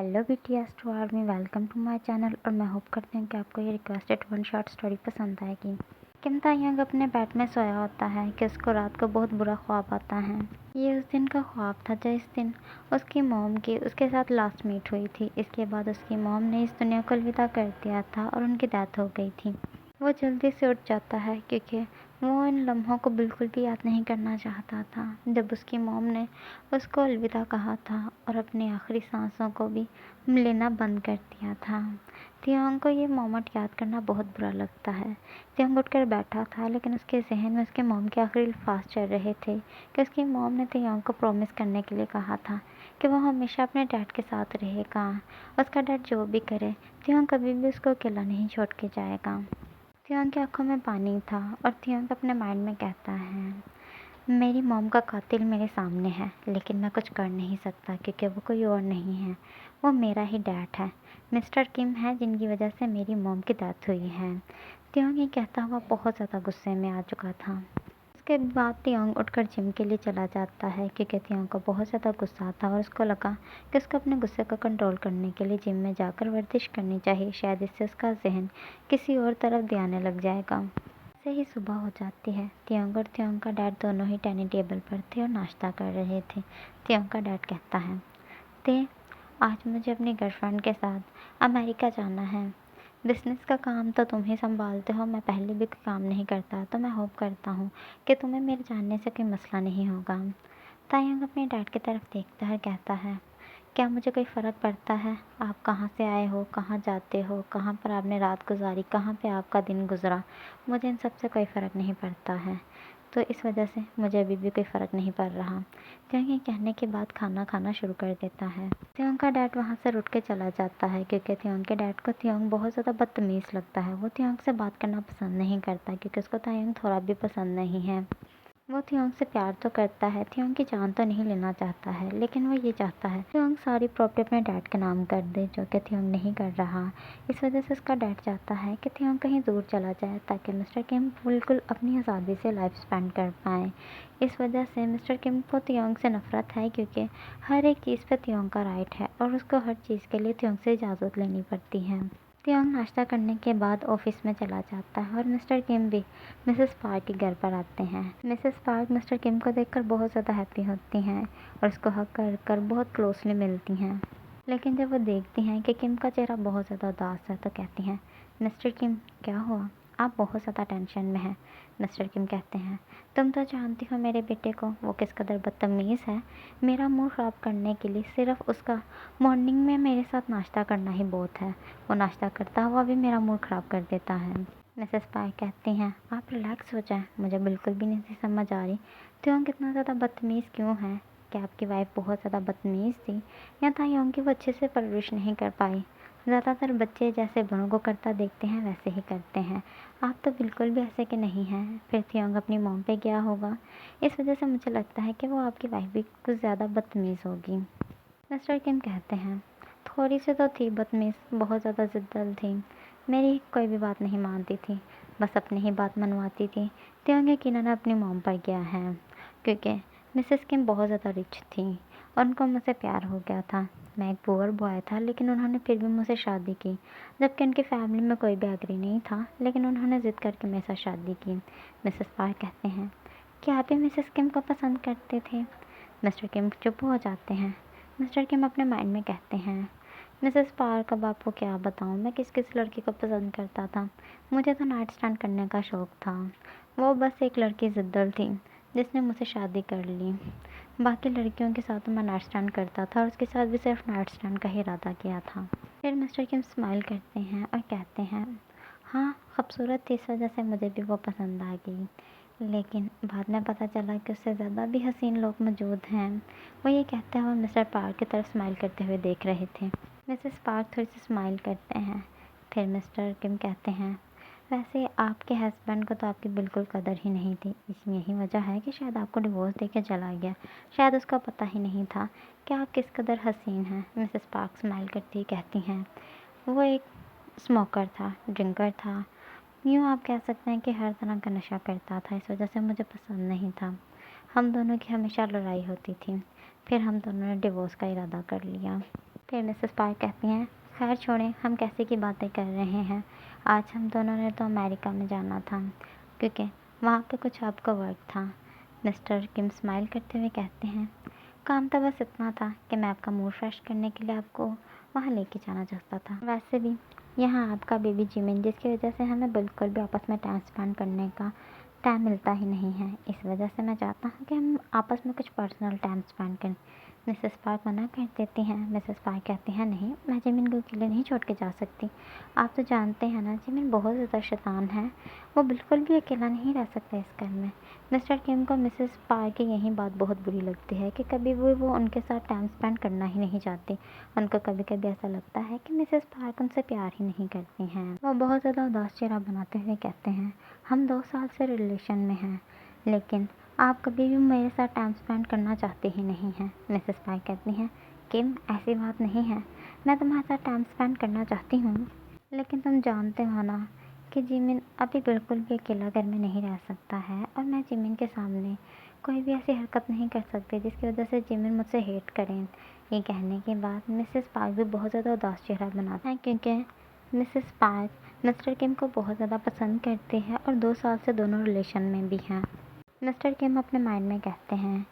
Hello BTS to army, welcome to my channel. और मैं hope करती हूँ कि आपको ये रिक्वेस्टेड वन शॉट स्टोरी पसंद आएगी। किम तायंग अपने बेड में सोया होता है कि उसको रात को बहुत बुरा ख्वाब आता है। ये उस दिन का ख्वाब था जिस दिन उसकी मॉम की उसके साथ लास्ट मीट हुई थी। इसके बाद उसकी मॉम ने इस दुनिया को अलविदा कर दिया था और उनकी डेथ हो गई थी। वो जल्दी से उठ जाता है क्योंकि वो इन लम्हों को बिल्कुल भी याद नहीं करना चाहता था जब उसकी मॉम ने उसको अलविदा कहा था और अपनी आखिरी सांसों को भी लेना बंद कर दिया था। तियोंग को ये मोमेंट याद करना बहुत बुरा लगता है। तियोंग उठकर बैठा था लेकिन उसके जहन में उसके मॉम के आखिरी अल्फाज चल रहे थे कि उसकी मॉम ने तियोंग को प्रॉमिस करने के लिए कहा था कि वो हमेशा अपने डैड के साथ रहेगा। उसका डैड जो भी करे, तियोंग कभी भी उसको अकेला नहीं छोड़ के जाएगा। तियोंग की आंखों में पानी था और तियोंग अपने माइंड में कहता है, मेरी मॉम का कातिल मेरे सामने है लेकिन मैं कुछ कर नहीं सकता क्योंकि वो कोई और नहीं है, वो मेरा ही डैड है, मिस्टर किम है जिनकी वजह से मेरी मॉम की डेथ हुई है। तियोंग ये कहता हुआ बहुत ज़्यादा गुस्से में आ चुका था। उसके बाद तियोंग उठकर जिम के लिए चला जाता है क्योंकि तियोंग को बहुत ज़्यादा गुस्सा आता और उसको लगा कि उसको अपने गुस्से को कंट्रोल करने के लिए जिम में जाकर वर्जिश करनी चाहिए, शायद इससे उसका जहन किसी और तरफ भी आने लग जाएगा। से ही सुबह हो जाती है। तियोंग और तियोंग का डैड दोनों ही डाइनिंग टेबल पर थे और नाश्ता कर रहे थे। तियोंग का डैड कहता है, ते आज मुझे अपनी गर्लफ्रेंड के साथ अमेरिका जाना है। बिजनेस का काम तो तुम ही संभालते हो, मैं पहले भी कोई काम नहीं करता, तो मैं होप करता हूँ कि तुम्हें मेरे जानने से कोई मसला नहीं होगा। तायंग अपने डैड की तरफ देखता है, कहता है, क्या मुझे कोई फ़र्क पड़ता है आप कहाँ से आए हो, कहाँ जाते हो, कहाँ पर आपने रात गुजारी, कहाँ पे आपका दिन गुजरा, मुझे इन सब से कोई फ़र्क नहीं पड़ता है। तो इस वजह से मुझे अभी भी कोई फ़र्क नहीं पड़ रहा। तियोंग ये कहने के बाद खाना खाना शुरू कर देता है। तियोंग का डैड वहाँ से उठ के चला जाता है क्योंकि तियोंग के डैड को तियोंग बहुत ज़्यादा बदतमीज़ लगता है। वो तियोंग से बात करना पसंद नहीं करता क्योंकि उसको तियोंग थोड़ा भी पसंद नहीं है। वो तियोंग से प्यार तो करता है, तियोंग की जान तो नहीं लेना चाहता है, लेकिन वो ये चाहता है तियोंग सारी प्रॉपर्टी अपने डैड के नाम कर दे, जो कि तियोंग नहीं कर रहा। इस वजह से उसका डैड चाहता है कि तियोंग कहीं दूर चला जाए ताकि मिस्टर किम बिल्कुल अपनी आज़ादी से लाइफ स्पेंड कर पाए। इस वजह से मिस्टर किम को तियोंग से नफ़रत है क्योंकि हर एक चीज़ पर तियोंग का राइट है और उसको हर चीज़ के लिए तियोंग से इजाज़त लेनी पड़ती है। तियोंग नाश्ता करने के बाद ऑफिस में चला जाता है और मिस्टर किम भी मिसेस पार्क के घर पर आते हैं। मिसेस पार्क मिस्टर किम को देखकर बहुत ज़्यादा हैप्पी होती हैं और उसको हक कर कर बहुत क्लोजली मिलती हैं। लेकिन जब वो देखती हैं कि किम का चेहरा बहुत ज़्यादा उदास है तो कहती हैं, मिस्टर किम क्या हुआ, आप बहुत ज़्यादा टेंशन में हैं। मिस्टर किम कहते हैं, तुम तो जानती हो मेरे बेटे को, वो किस कदर बदतमीज़ है। मेरा मूड ख़राब करने के लिए सिर्फ उसका मॉर्निंग में मेरे साथ नाश्ता करना ही बहुत है। वो नाश्ता करता हुआ भी मेरा मूड ख़राब कर देता है। मिसेस पार्क कहती हैं, आप रिलैक्स हो जाएं, मुझे बिल्कुल भी नहीं समझ आ रही तियोंग कितना ज़्यादा बदतमीज़ क्यों है। क्या आपकी वाइफ बहुत ज़्यादा बदतमीज़ थी या तायंग की वो अच्छे से परवरिश नहीं कर पाई। ज़्यादातर बच्चे जैसे बड़ों को करता देखते हैं वैसे ही करते हैं, आप तो बिल्कुल भी ऐसे के नहीं हैं। फिर तियोंग अपनी मॉम पे गया होगा, इस वजह से मुझे लगता है कि वो आपकी वाइफ भी कुछ ज़्यादा बदतमीज़ होगी। मिस्टर किम कहते हैं, थोड़ी सी तो थी बदतमीज़, बहुत ज़्यादा ज़िद्दल थी, मेरी कोई भी बात नहीं मानती थी, बस अपनी ही बात मनवाती थी। तियोंग यकीनन अपनी मॉम पर गया है क्योंकि मिसेस किम बहुत ज़्यादा रिच थी और उनको मुझसे प्यार हो गया था। मैं एक पुअर बॉय था लेकिन उन्होंने फिर भी मुझसे शादी की, जबकि उनकी फैमिली में कोई भी एग्री नहीं था, लेकिन उन्होंने ज़िद करके मेरे साथ शादी की। मिसेस पार्क कहते हैं, क्या आप भी मिसेस किम को पसंद करते थे। मिस्टर किम चुप हो जाते हैं। मिस्टर किम अपने माइंड में कहते हैं, मिसेस पार्क अब आपको क्या बताऊँ मैं किस किस लड़की को पसंद करता था। मुझे तो नाइट स्टैंड करने का शौक़ था, वो बस एक लड़की ज़िद्दल थी जिसने मुझसे शादी कर ली। बाकी लड़कियों के साथ तो मैं नाइट स्टैंड करता था और उसके साथ भी सिर्फ नाइट स्टैंड का ही इरादा किया था। फिर मिस्टर किम स्माइल करते हैं और कहते हैं, हाँ खूबसूरत थी, इस वजह से मुझे भी वो पसंद आ गई, लेकिन बाद में पता चला कि उससे ज़्यादा भी हसीन लोग मौजूद हैं। वो ये कहते हुए मिस्टर पार्क की तरफ स्माइल करते हुए देख रहे थे। मिसेस पार्क थोड़ी सी स्माइल करते हैं। फिर मिस्टर किम कहते हैं, वैसे आपके हस्बैंड को तो आपकी बिल्कुल कदर ही नहीं थी, इसमें यही वजह है कि शायद आपको डिवोर्स देके चला गया, शायद उसका पता ही नहीं था कि आप किस कदर हसीन हैं। मिसेस पार्क स्माइल करती कहती हैं, वो एक स्मोकर था, ड्रिंकर था, यूँ आप कह सकते हैं कि हर तरह का नशा करता था, इस वजह से मुझे पसंद नहीं था। हम दोनों की हमेशा लड़ाई होती थी, फिर हम दोनों ने डिवोर्स का इरादा कर लिया। फिर मिसेस पार्क कहती हैं, खैर छोड़ें, हम कैसे की बातें कर रहे हैं। आज हम दोनों ने तो अमेरिका में जाना था क्योंकि वहाँ पे कुछ आपका वर्क था। मिस्टर किम स्माइल करते हुए कहते हैं, काम तो बस इतना था कि मैं आपका मूड फ्रेश करने के लिए आपको वहाँ लेके जाना चाहता था। वैसे भी यहाँ आपका बेबी जिमिन, जिसकी वजह से हमें बिल्कुल भी आपस में टाइम स्पेंड करने का टाइम मिलता ही नहीं है। इस वजह से मैं चाहता हूँ कि हम आपस में कुछ पर्सनल टाइम स्पेंड करें। मिसेस पार्क मना कर देती हैं। मिसेस पार्क कहती हैं, नहीं, मैं जिमिन को अकेले नहीं छोड़ के जा सकती। आप तो जानते हैं ना, जिमिन बहुत ज़्यादा शैतान है, वो बिल्कुल भी अकेला नहीं रह सकता इस घर में। मिस्टर किम को मिसेस पार्क की यही बात बहुत बुरी लगती है कि कभी भी वो उनके साथ टाइम स्पेंड करना ही नहीं चाहती। उनको कभी कभी ऐसा लगता है कि मिसेस पार्क उनसे प्यार ही नहीं करती हैं। वो बहुत ज़्यादा उदास चेहरा बनाते हुए कहते हैं, हम 2 साल से रिलेशन में हैं, लेकिन आप कभी भी मेरे साथ टाइम स्पेंड करना चाहते ही नहीं हैं। मिसेस पार्क कहती हैं, किम, ऐसी बात नहीं है, मैं तुम्हारे साथ टाइम स्पेंड करना चाहती हूँ, लेकिन तुम जानते हो ना कि जिमिन अभी बिल्कुल भी अकेला घर में नहीं रह सकता है और मैं जिमिन के सामने कोई भी ऐसी हरकत नहीं कर सकती जिसकी वजह से जिमिन मुझसे हेट करें। ये कहने के बाद मिसेस पार्क भी बहुत ज़्यादा उदास चेहरा बनाते हैं क्योंकि मिसेस पार्क मिस्टर किम को बहुत ज़्यादा पसंद करते हैं और 2 साल से दोनों रिलेशन में भी हैं। मिस्टर किम अपने माइंड में कहते हैं,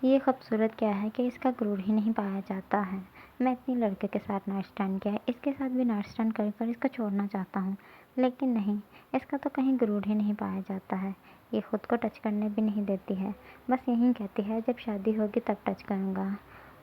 ये खूबसूरत क्या है कि इसका गुरूर ही नहीं पाया जाता है। मैं इतनी लड़के के साथ नाइट स्टैंड किया है, इसके साथ भी नाइट स्टैंड कर इसको छोड़ना चाहता हूँ, लेकिन नहीं, इसका तो कहीं गुरूर ही नहीं पाया जाता है। ये खुद को टच करने भी नहीं देती है, बस यही कहती है जब शादी होगी तब टच करूँगा।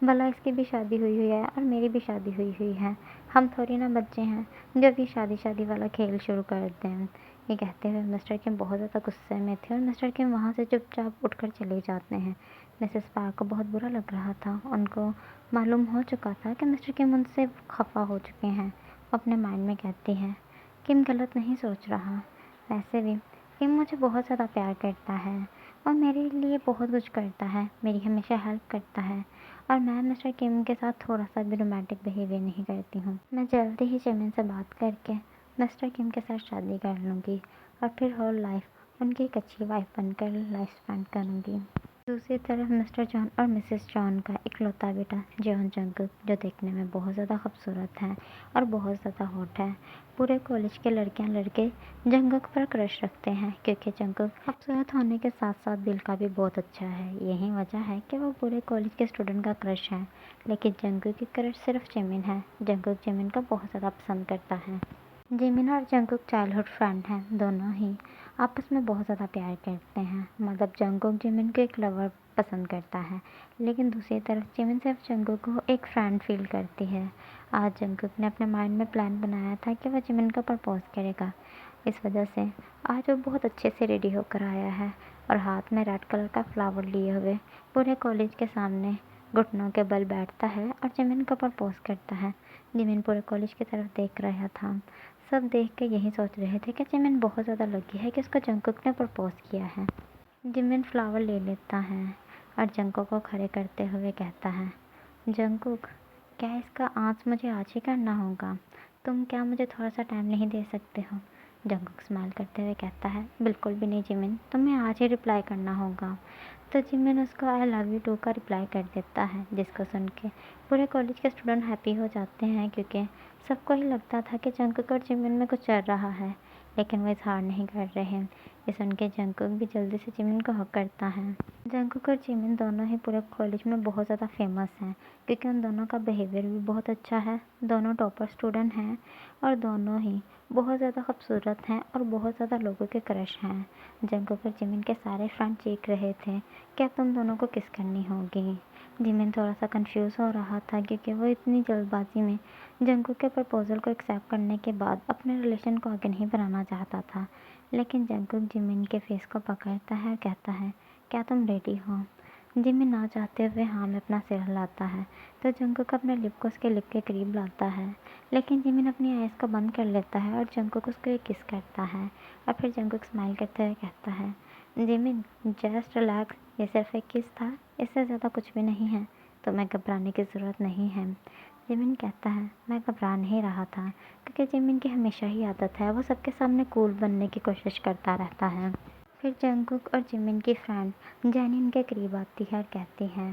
भला इसकी भी शादी हुई हुई है और मेरी भी शादी हुई हुई है, हम थोड़ी ना बच्चे हैं जो भी शादी वाला खेल शुरू कर दें। ये कहते हुए मिस्टर किम बहुत ज़्यादा गुस्से में थे और मिस्टर किम वहाँ से चुपचाप उठकर चले जाते हैं। मिसेस पार्क को बहुत बुरा लग रहा था। उनको मालूम हो चुका था कि मिस्टर किम उनसे खफा हो चुके हैं। वो अपने माइंड में कहती है, किम गलत नहीं सोच रहा। वैसे भी किम मुझे बहुत ज़्यादा प्यार करता है और मेरे लिए बहुत कुछ करता है, मेरी हमेशा हेल्प करता है और मैं मिस्टर किम के साथ थोड़ा सा भी रोमांटिक बिहेवियर नहीं करती हूँ। मैं जल्दी ही जिमिन से बात करके मिस्टर किम के साथ शादी कर लूँगी और फिर होल लाइफ उनकी एक अच्छी वाइफ बनकर लाइफ स्पेंड करूँगी। दूसरी तरफ मिस्टर जॉन और मिसेस जॉन का इकलौता बेटा जॉन जंगकुक, जो देखने में बहुत ज़्यादा खूबसूरत है और बहुत ज़्यादा हॉट है। पूरे कॉलेज के लड़कियां लड़के जंगकुक पर क्रश रखते हैं क्योंकि जंगकुक खूबसूरत होने के साथ साथ दिल का भी बहुत अच्छा है। यही वजह है कि वो पूरे कॉलेज के स्टूडेंट का क्रश है, लेकिन जंगकुक की क्रश सिर्फ जिमिन है। जंगकुक जिमिन को बहुत ज़्यादा पसंद करता है। जिमिन और जंगकुक चाइल्डहुड फ्रेंड हैं। दोनों ही आपस में बहुत ज़्यादा प्यार करते हैं। मतलब जंगकुक जिमिन को एक लवर पसंद करता है, लेकिन दूसरी तरफ जिमिन सिर्फ जंगकुक को एक फ्रेंड फील करती है। आज जंगकुक ने अपने माइंड में प्लान बनाया था कि वह जिमिन को प्रपोज करेगा। इस वजह से आज वो बहुत अच्छे से रेडी होकर आया है और हाथ में रेड कलर का फ्लावर लिए हुए पूरे कॉलेज के सामने घुटनों के बल बैठता है और जिमिन को प्रपोज करता है। जिमिन पूरे कॉलेज की तरफ देख रहा था। सब देख के यही सोच रहे थे कि जिमिन बहुत ज़्यादा लकी है कि उसको जंगकुक ने प्रपोज किया है। जिमिन फ्लावर ले लेता है और जंगकुक को खड़े करते हुए कहता है, जंगकुक, क्या इसका आँच मुझे आज ही करना होगा? तुम क्या मुझे थोड़ा सा टाइम नहीं दे सकते हो? जंगकुक स्माइल करते हुए कहता है, बिल्कुल भी नहीं जिमिन, तुम्हें आज ही रिप्लाई करना होगा। तो जिमिन उसको आई लव यू टू का रिप्लाई कर देता है, जिसको सुन के पूरे कॉलेज के स्टूडेंट हैप्पी हो जाते हैं क्योंकि सबको ही लगता था कि जंगकुक और जिमिन में कुछ चल रहा है, लेकिन वो इजहार नहीं कर रहे हैं। ये सुन के जंगकुक भी जल्दी से जिमिन को हक करता है। जंगकुक और जिमिन दोनों ही पूरे कॉलेज में बहुत ज़्यादा फेमस हैं क्योंकि उन दोनों का बिहेवियर भी बहुत अच्छा है। दोनों टॉपर स्टूडेंट हैं और दोनों ही बहुत ज़्यादा खूबसूरत हैं और बहुत ज़्यादा लोगों के क्रश हैं। जंगकुक और जिमिन के सारे फ्रेंड चीख रहे थे, क्या तुम दोनों को किस करनी होगी? जिमिन थोड़ा सा कंफ्यूज हो रहा था क्योंकि वो इतनी जल्दबाजी में जंगकुक के प्रपोजल को एक्सेप्ट करने के बाद अपने रिलेशन को आगे नहीं बढ़ाना चाहता था। लेकिन जंगकुक जिमिन के फेस को पकड़ता है और कहता है, क्या तुम रेडी हो? जिमिन ना चाहते हुए हाँ में अपना सिर हिलाता है तो जंगकुक अपने लिप को उसके लिप के करीब लाता है, लेकिन जिमिन अपनी आइज़ को बंद कर लेता है और जंगकुक उसको एक किस करता है और फिर जंगकुक स्माइल करते हुए कहता है, जिमिन जस्ट रिलैक्स, ये सिर्फ एक किस था, इससे ज़्यादा कुछ भी नहीं है, तुम्हें घबराने की ज़रूरत नहीं है। जिमिन कहता है, मैं घबरा नहीं रहा था क्योंकि जिमिन की हमेशा ही आदत है, वो सबके सामने कूल बनने की कोशिश करता रहता है। फिर जंगकुक और जिमिन की फ्रेंड जेनिन के करीब आती है और कहती है,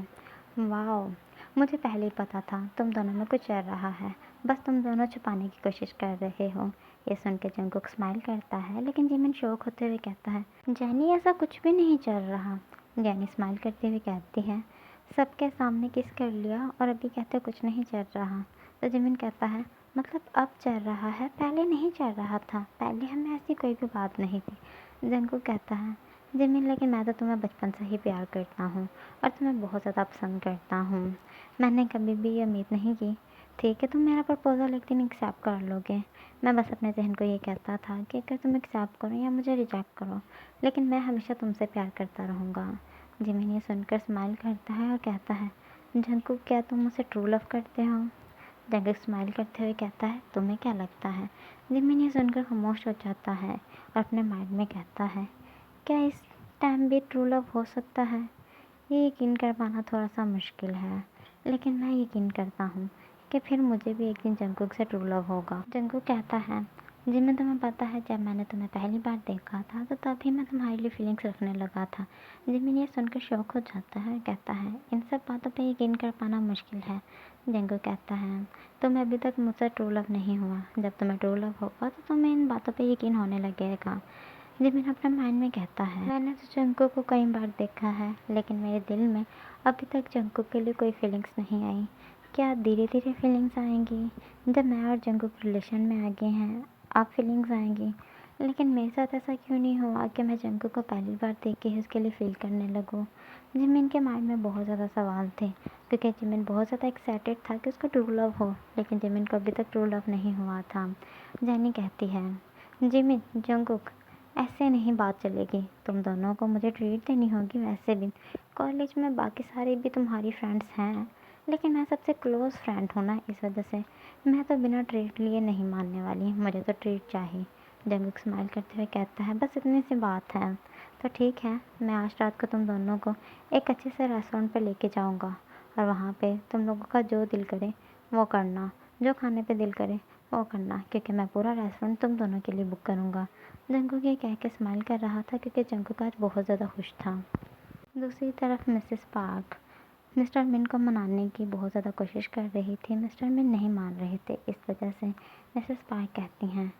वाओ, मुझे पहले ही पता था तुम दोनों में कुछ चल रहा है, बस तुम दोनों छुपाने की कोशिश कर रहे हो। ये सुन के जंगकुक स्माइल करता है, लेकिन जिमिन शॉक होते हुए कहता है, जैनी ऐसा कुछ भी नहीं चल रहा। जैनी स्माइल करते हुए कहती है, सबके सामने किस कर लिया और अभी कहते कुछ नहीं चल रहा। तो जिमिन कहता है, मतलब अब चल रहा है, पहले नहीं चल रहा था, पहले हमें ऐसी कोई भी बात नहीं थी। जंगकुक कहता है, जिमिन लेकिन मैं तो तुम्हें बचपन से ही प्यार करता हूँ और तुम्हें बहुत ज़्यादा पसंद करता हूँ। मैंने कभी भी ये उम्मीद नहीं की थी कि तुम मेरा प्रपोज़ल एक दिन एक्सेप्ट कर लोगे। मैं बस अपने जहन को ये कहता था कि अगर तुम एक्सेप्ट करो या मुझे रिजेक्ट करो, लेकिन मैं हमेशा तुमसे प्यार करता रहूँगा। जिमिन ये सुनकर स्माइल करता है और कहता है, जंगकुक क्या तुम मुझसे ट्रू लव करते हो? जंगकुक स्माइल करते हुए कहता है, तुम्हें क्या लगता है? जिमिन ये सुनकर खामोश हो जाता है और अपने माइंड में कहता है, क्या इस टाइम भी ट्रू लव हो सकता है? ये यकीन कर पाना थोड़ा सा मुश्किल है, लेकिन मैं यकीन करता हूँ कि फिर मुझे भी एक दिन जंगकुक से ट्रू लव होगा। जंगकुक कहता है, जिमिन तुम्हें पता है जब मैंने तुम्हें पहली बार देखा था तो तभी मैं तुम्हारे लिए फीलिंग्स रखने लगा था। जिमिन ये सुनकर शॉक हो जाता है और कहता है, इन सब बातों पे यकीन कर पाना मुश्किल है। जंगकुक कहता है, तुम्हें अभी तक मुझसे ट्रू लव नहीं हुआ, जब तुम्हें ट्रू लव होगा तो तुम्हें इन बातों पे यकीन होने लगेगा। जिमिन अपने माइंड में कहता है, मैंने तो जंगकुक को कई बार देखा है, लेकिन मेरे दिल में अभी तक जंगकुक के लिए कोई फीलिंग्स नहीं आई। क्या धीरे धीरे फीलिंग्स आएंगी? जब मैं और जंगकुक रिलेशन में आ गए हैं अब फीलिंग्स आएंगी। लेकिन मेरे साथ ऐसा क्यों नहीं हुआ कि मैं जंगकुक को पहली बार देख के ही उसके लिए फील करने लगूँ? जिमिन के माइंड में बहुत ज़्यादा सवाल थे, क्योंकि जिमिन बहुत ज़्यादा एक्साइटेड था कि उसको ट्रू लव हो, लेकिन जिमिन को अभी तक ट्रू लव नहीं हुआ था। जैनी कहती है, जिमिन, जंगकुक, ऐसे नहीं बात चलेगी, तुम दोनों को मुझे ट्रीट देनी होगी। वैसे भी कॉलेज में बाकी सारे भी तुम्हारी फ्रेंड्स हैं, लेकिन मैं सबसे क्लोज़ फ्रेंड हूँ ना, इस वजह से मैं तो बिना ट्रीट लिए नहीं मानने वाली, मुझे तो ट्रीट चाहिए। जंगकुक स्माइल करते हुए कहता है, बस इतनी सी बात है। तो ठीक है, मैं आज रात को तुम दोनों को एक अच्छे से रेस्टोरेंट पे लेके जाऊँगा और वहाँ पे तुम लोगों का जो दिल करे वो करना, जो खाने पे दिल करे वो करना, क्योंकि मैं पूरा रेस्टोरेंट तुम दोनों के लिए बुक करूँगा। जंगकुक ये कह के स्माइल कर रहा था, क्योंकि जंगकुक आज बहुत ज़्यादा खुश था। दूसरी तरफ मिसेस पार्क मिस्टर मिन को मनाने की बहुत ज़्यादा कोशिश कर रही थी। मिस्टर मिन नहीं मान रहे थे, इस वजह से मिसेस पार्क कहती हैं,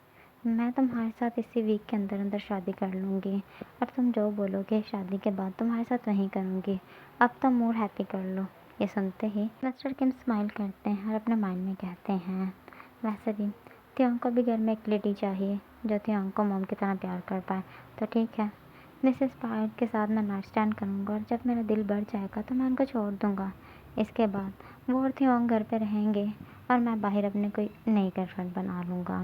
मैं तुम्हारे साथ इसी वीक के अंदर अंदर शादी कर लूँगी और तुम जो बोलोगे शादी के बाद तुम्हारे साथ वहीं करूँगी। अब तो मूड हैप्पी कर लो। ये सुनते ही मिस्टर किम स्माइल करते हैं और अपने माइंड में कहते हैं, वैसे भी त्योंग को भी घर में एक लेडी चाहिए जो त्योंग को मोम की तरह प्यार कर पाए। तो ठीक है, मिसेस पार्क के साथ मैं नाइट स्टैंड करूँगा और जब मेरा दिल बढ़ जाएगा तो मैं उनको छोड़ दूँगा। इसके बाद वो और त्योंग घर पे रहेंगे और मैं बाहर अपने कोई नई गर्लफ्रेंड बना लूँगा।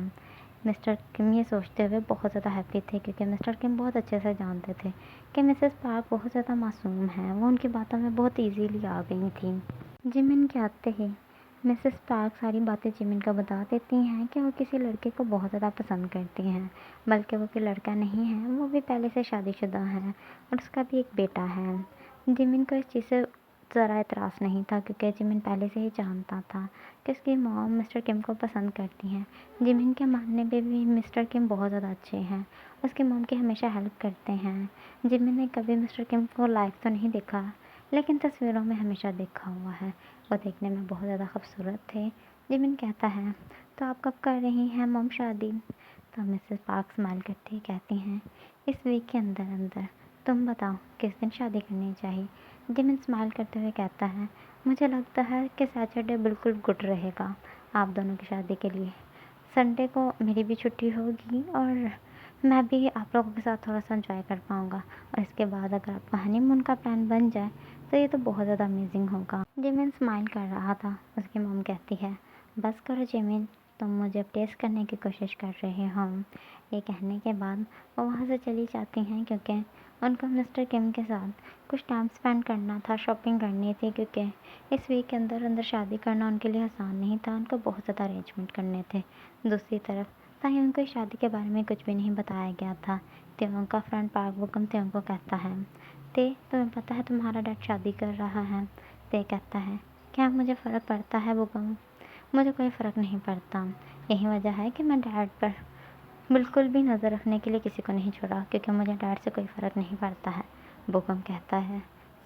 मिस्टर किम ये सोचते हुए बहुत ज़्यादा हैप्पी थे, क्योंकि मिस्टर किम बहुत अच्छे से जानते थे कि मिसेस पार्क बहुत ज़्यादा मासूम है, वो उनकी बातों में बहुत ईजीली आ गई थी। जिमिन के आते ही मिसेस पार्क सारी बातें जिमिन को बता देती हैं कि वो किसी लड़के को बहुत ज़्यादा पसंद करती हैं, बल्कि वो कोई लड़का नहीं है, वो भी पहले से शादीशुदा है और उसका भी एक बेटा है। जिमिन को इस चीज़ से ज़रा एतराज़ नहीं था, क्योंकि जिमिन पहले से ही जानता था कि उसकी मॉम मिस्टर किम को पसंद करती हैं। जिमिन के मानने पे भी मिस्टर किम बहुत ज़्यादा अच्छे हैं, उसकी मॉम की हमेशा हेल्प करते हैं। जिमिन ने कभी मिस्टर किम को लाइव तो नहीं देखा, लेकिन तस्वीरों में हमेशा देखा हुआ है, वो देखने में बहुत ज़्यादा खूबसूरत थे। जिमिन कहता है, तो आप कब कर रही हैं मॉम शादी? तो मिसेस पार्क स्माइल करती कहती हैं, इस वीक के अंदर अंदर। तुम बताओ किस दिन शादी करनी चाहिए? जिमिन स्माइल करते हुए कहता है, मुझे लगता है कि सैटरडे बिल्कुल गुड रहेगा आप दोनों की शादी के लिए। संडे को मेरी भी छुट्टी होगी और मैं भी आप लोगों के साथ थोड़ा सा एंजॉय कर पाऊँगा, और इसके बाद अगर आपका हनीमून का प्लान बन जाए तो ये तो बहुत ज़्यादा अमेजिंग होगा। जिमिन स्माइल कर रहा था। उसकी मॉम कहती है, बस करो जिमिन, तुम मुझे अब टेस्ट करने की कोशिश कर रहे हो। ये कहने के बाद वो वहाँ से चली जाती हैं, क्योंकि उनको मिस्टर किम के साथ कुछ टाइम स्पेंड करना था, शॉपिंग करनी थी, क्योंकि इस वीक के अंदर अंदर शादी करना उनके लिए आसान नहीं था, उनको बहुत ज़्यादा अरेंजमेंट करने थे। दूसरी तरफ ताकि उनको इस शादी के बारे में कुछ भी नहीं बताया गया था। त्योंग का फ्रेंड पार्क बुकम त्योंग को कहता है, ते तुम्हें पता है तुम्हारा डैड शादी कर रहा है? ते कहता है, क्या मुझे फ़र्क पड़ता है बुकम? मुझे कोई फ़र्क नहीं पड़ता। यही वजह है कि मैं डैड पर बिल्कुल भी नज़र रखने के लिए किसी को नहीं छोड़ा, क्योंकि मुझे डैड से कोई फ़र्क नहीं पड़ता है। बुकम कहता है,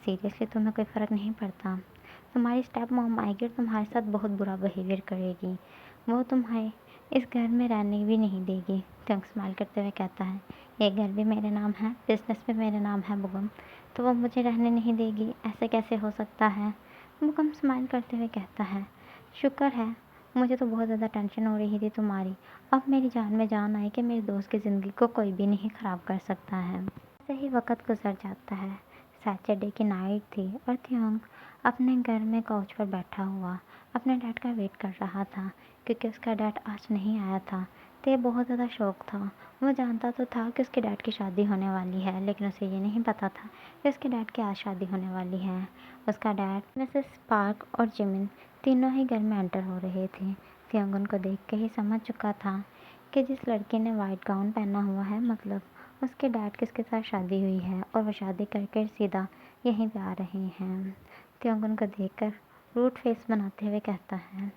सीरियसली तुम्हें कोई फ़र्क नहीं पड़ता? तुम्हारी स्टेप मॉम आएगी और तुम्हारे साथ बहुत बुरा बिहेवियर करेगी। वो तुम्हें इस घर में रहने भी नहीं देगी। त्योंग स्माइल करते हुए कहता है, ये घर भी मेरे नाम है, बिजनेस भी मेरे नाम है बुगम, तो वो मुझे रहने नहीं देगी, ऐसे कैसे हो सकता है? बुगम स्माइल करते हुए कहता है, शुक्र है, मुझे तो बहुत ज़्यादा टेंशन हो रही थी तुम्हारी। अब मेरी जान में जान आई कि मेरे दोस्त की ज़िंदगी को कोई भी नहीं ख़राब कर सकता है। सही वक्त गुजर जाता है। सैटरडे की नाइट थी और त्योंग अपने घर में काउच पर बैठा हुआ अपने डैड का वेट कर रहा था, क्योंकि उसका डैड आज नहीं आया था। तो ये बहुत ज़्यादा शौक था। वो जानता तो था कि उसके डैड की शादी होने वाली है, लेकिन उसे ये नहीं पता था कि उसके डैड की आज शादी होने वाली है। उसका डैड, मिसेस पार्क और जिमिन तीनों ही घर में एंटर हो रहे थे। त्योंग उनको देख के ही समझ चुका था कि जिस लड़की ने वाइट गाउन पहना हुआ है, मतलब उसके डैड की उसके साथ शादी हुई है और वो शादी करके सीधा यहीं पे आ रहे हैं। त्योंग उनको देखकर रूड फेस बनाते हुए कहता है,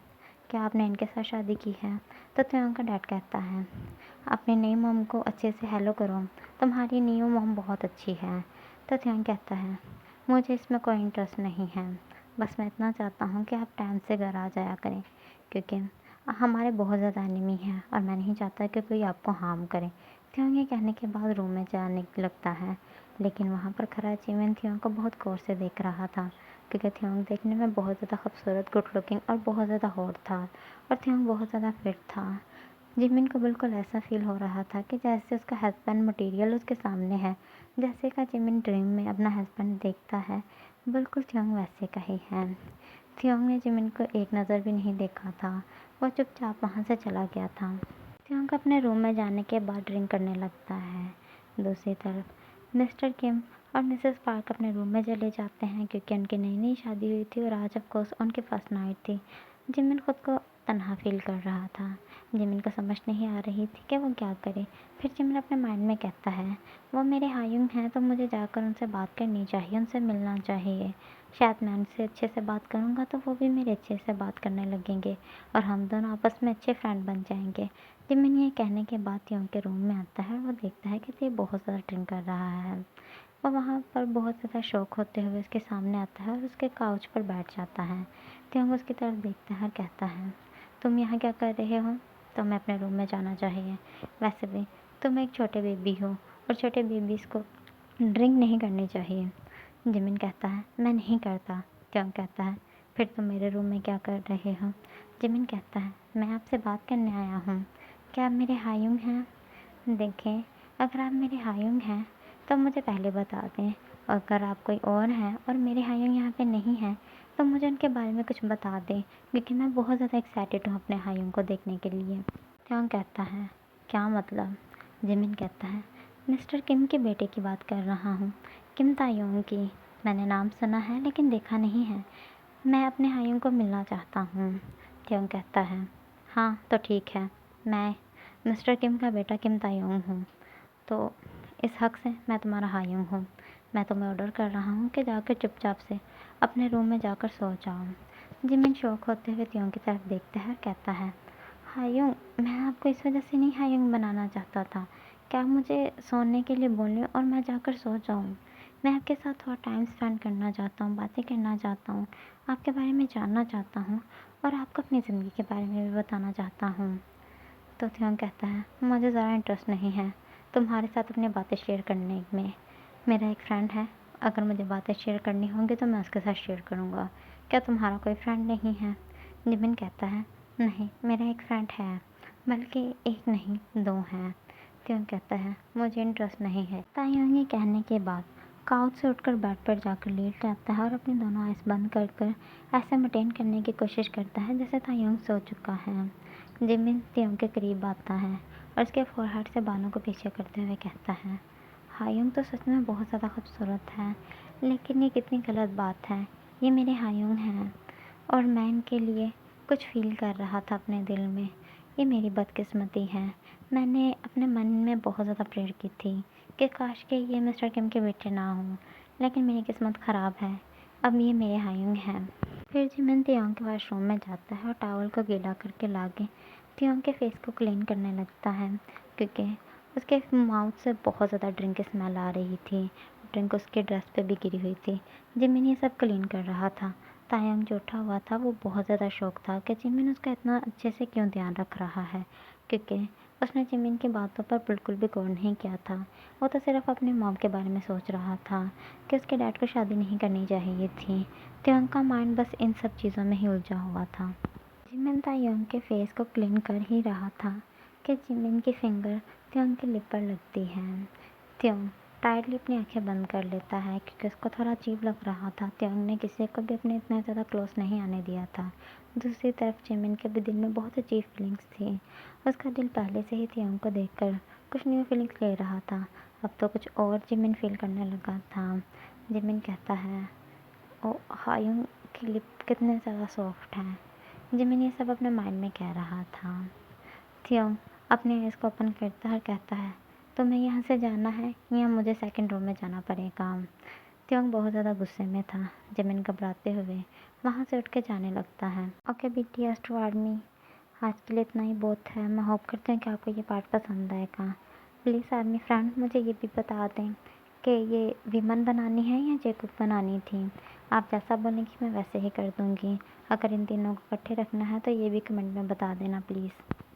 क्या आपने इनके साथ शादी की है? तो त्योंग का डैड कहता है, अपनी नई मॉम को अच्छे से हेलो करो, तुम्हारी न्यू मॉम बहुत अच्छी है। तो त्योंग कहता है, मुझे इसमें कोई इंटरेस्ट नहीं है, बस मैं इतना चाहता हूँ कि आप टाइम से घर आ जाया करें, क्योंकि हमारे बहुत ज़्यादा एनिमी हैं और मैं नहीं चाहता कि कोई आपको हार्म करे। त्योंग ये कहने के बाद रूम में जाने लगता है, लेकिन वहाँ पर खड़ा जिमिन त्योंग को बहुत गौर से देख रहा था, क्योंकि त्योंग देखने में बहुत ज़्यादा खूबसूरत, गुड लुकिंग और बहुत ज़्यादा हॉट था और त्योंग बहुत ज़्यादा फिट था। जिमिन को बिल्कुल ऐसा फील हो रहा था कि जैसे उसका हस्बैंड मटेरियल उसके सामने है। जैसे का जिमिन ड्रीम में अपना हस्बैंड देखता है, बिल्कुल त्योंग वैसे का ही है। त्योंग ने जिमिन को एक नज़र भी नहीं देखा था, वो चुपचाप वहाँ से चला गया था। त्योंग अपने रूम में जाने के बाद ड्रिंक करने लगता है। दूसरी तरफ मिस्टर किम और मिसेस पार्क अपने रूम में चले जाते हैं, क्योंकि उनकी नई नई शादी हुई थी और आज ऑफकोर्स उनकी फर्स्ट नाइट थी। जिमिन खुद को तन्हा फील कर रहा था। जिमिन को समझ नहीं आ रही थी कि वो क्या करे। फिर जिमिन अपने माइंड में कहता है, वो मेरे हायुंग हैं तो मुझे जाकर उनसे बात करनी चाहिए, उनसे मिलना चाहिए। शायद मैं उनसे अच्छे से बात करूँगा तो वो भी मेरे अच्छे से बात करने लगेंगे और हम दोनों आपस में अच्छे फ्रेंड बन जाएंगे। जिमिन ये कहने के बाद त्योंग के रूम में आता है और वो देखता है कि ये बहुत ज़्यादा ड्रिंक कर रहा है। वो वहाँ पर बहुत ज़्यादा शौक होते हुए उसके सामने आता है और उसके काउच पर बैठ जाता है। त्योंग उसकी तरफ देखता है और कहता है, तुम यहाँ क्या कर रहे हो? तुम्हें अपने रूम में जाना चाहिए। वैसे भी तुम एक छोटे बेबी हो और छोटे बेबीज़ को ड्रिंक नहीं करनी चाहिए। जिमिन कहता है, मैं नहीं करता। त्योंग कहता है, फिर तुम मेरे रूम में क्या कर रहे हो? जिमिन कहता है, मैं आपसे बात करने आया हूँ। क्या आप मेरे हायुंग हैं? देखें, अगर आप मेरे हायुंग हैं तो मुझे पहले बता दें, और अगर आप कोई और हैं और मेरे हायुंग यहाँ पे नहीं हैं तो मुझे उनके बारे में कुछ बता दें, क्योंकि मैं बहुत ज़्यादा एक्साइटेड हूँ अपने हायुंग को देखने के लिए। त्योंग कहता है, क्या मतलब? जिमिन कहता है, मिस्टर किम के बेटे की बात कर रहा हूँ, किम तायोंग की। मैंने नाम सुना है लेकिन देखा नहीं है। मैं अपने हायुंग को मिलना चाहता हूँ। त्योंग कहता है, हाँ तो ठीक है, मैं मिस्टर किम का बेटा किम तायोंग हूँ, तो इस हक से मैं तुम्हारा हायुंग हूँ। मैं तुम्हें ऑर्डर कर रहा हूँ कि जाकर चुपचाप से अपने रूम में जाकर सो जाओ। जिमिन शौक होते हुए त्योंग की तरफ देखता है और कहता है, हायुंग, मैं आपको इस वजह से नहीं हायुंग बनाना चाहता था। क्या आप मुझे सोने के लिए बोलें और मैं जाकर सो जाऊँ? मैं आपके साथ थोड़ा टाइम स्पेंड करना चाहता हूँ, बातें करना चाहता हूँ, आपके बारे में जानना चाहता हूँ और आपको अपनी ज़िंदगी के बारे में भी बताना चाहता हूँ। तो त्योंग कहता है, मुझे ज़रा इंटरेस्ट नहीं है तुम्हारे साथ अपनी बातें शेयर करने में। मेरा एक फ्रेंड है, अगर मुझे बातें शेयर करनी होंगी तो मैं उसके साथ शेयर करूँगा। क्या तुम्हारा कोई फ्रेंड नहीं है? जिमिन कहता है, नहीं, मेरा एक फ्रेंड है, बल्कि एक नहीं, दो हैं। त्योंग कहता है, मुझे इंटरेस्ट नहीं है। तायोंग ये कहने के बाद काउच से उठकर बेड पर जाकर लेट जाता है और अपनी दोनों आइज़ बंद कर कर ऐसे मेंटेन करने की कोशिश करता है जैसे तायोंग सो चुका है। जिमिन त्योंग के करीब आता है और उसके फोरहेड से बालों को पीछे करते हुए कहता है, हायुंग तो सच में बहुत ज़्यादा खूबसूरत है, लेकिन ये कितनी गलत बात है। ये मेरे हायुंग हैं और मैं इनके लिए कुछ फील कर रहा था अपने दिल में। ये मेरी बदकिस्मती है। मैंने अपने मन में बहुत ज़्यादा प्रेयर की थी कि काश के ये मिस्टर किम के बेटे ना हों, लेकिन मेरी किस्मत ख़राब है, अब ये मेरे हायुंग हैं। फिर जिमिन त्योंग के वॉशरूम में जाता है और टॉवल को गीला करके लाके त्योंग के फेस को क्लीन करने लगता है, क्योंकि उसके माउथ से बहुत ज़्यादा ड्रिंक की स्मेल आ रही थी। ड्रिंक उसके ड्रेस पे भी गिरी हुई थी। जिमिन ये सब क्लीन कर रहा था। तायंग जो उठा हुआ था वो बहुत ज़्यादा शॉक था कि जिमिन उसका इतना अच्छे से क्यों ध्यान रख रहा है, क्योंकि उसने जिमिन की बातों पर बिल्कुल भी गौर नहीं किया था। वो तो सिर्फ अपने मॉम के बारे में सोच रहा था कि उसके डैड को शादी नहीं करनी चाहिए थी। तायंग का माइंड बस इन सब चीज़ों में ही उलझा हुआ था। जिमिन तायंग के फेस को क्लीन कर ही रहा था कि जिमिन की फिंगर तायंग की लिप पर लगती है। तायंग टाइटली अपनी आंखें बंद कर लेता है क्योंकि उसको थोड़ा अजीब लग रहा था। तायंग ने किसी को भी अपने इतना ज़्यादा क्लोज नहीं आने दिया था। दूसरी तरफ जिमिन के भी दिल में बहुत अजीब फीलिंग्स थी। उसका दिल पहले से ही तायंग को देखकर कुछ न्यू फीलिंग्स ले रहा था। अब तो कुछ और जिमिन फील करने लगा था। जिमिन कहता है, ओ हायुंग की लिप कितने ज़्यादा सॉफ्ट हैं। जिमिन ये सब अपने माइंड में कह रहा था। तायंग अपने आइज़ को ओपन करता है और कहता है, तुम्हें यहाँ से जाना है या मुझे सेकंड रूम में जाना पड़ेगा। तायंग बहुत ज़्यादा गुस्से में था। जिमिन घबराते हुए वहाँ से उठ के जाने लगता है। ओके बीटीएस टू आर्मी, आज के लिए इतना ही बहुत है। मैं होप करती हूँ कि आपको ये पार्ट पसंद आएगा। प्लीज़ आर्मी फ्रेंड मुझे ये भी बता दें कि ये विमन बनानी है या जैकब बनानी थी। आप जैसा बोलेंगी मैं वैसे ही कर दूँगी। अगर इन तीनों को इकट्ठे रखना है तो ये भी कमेंट में बता देना प्लीज़।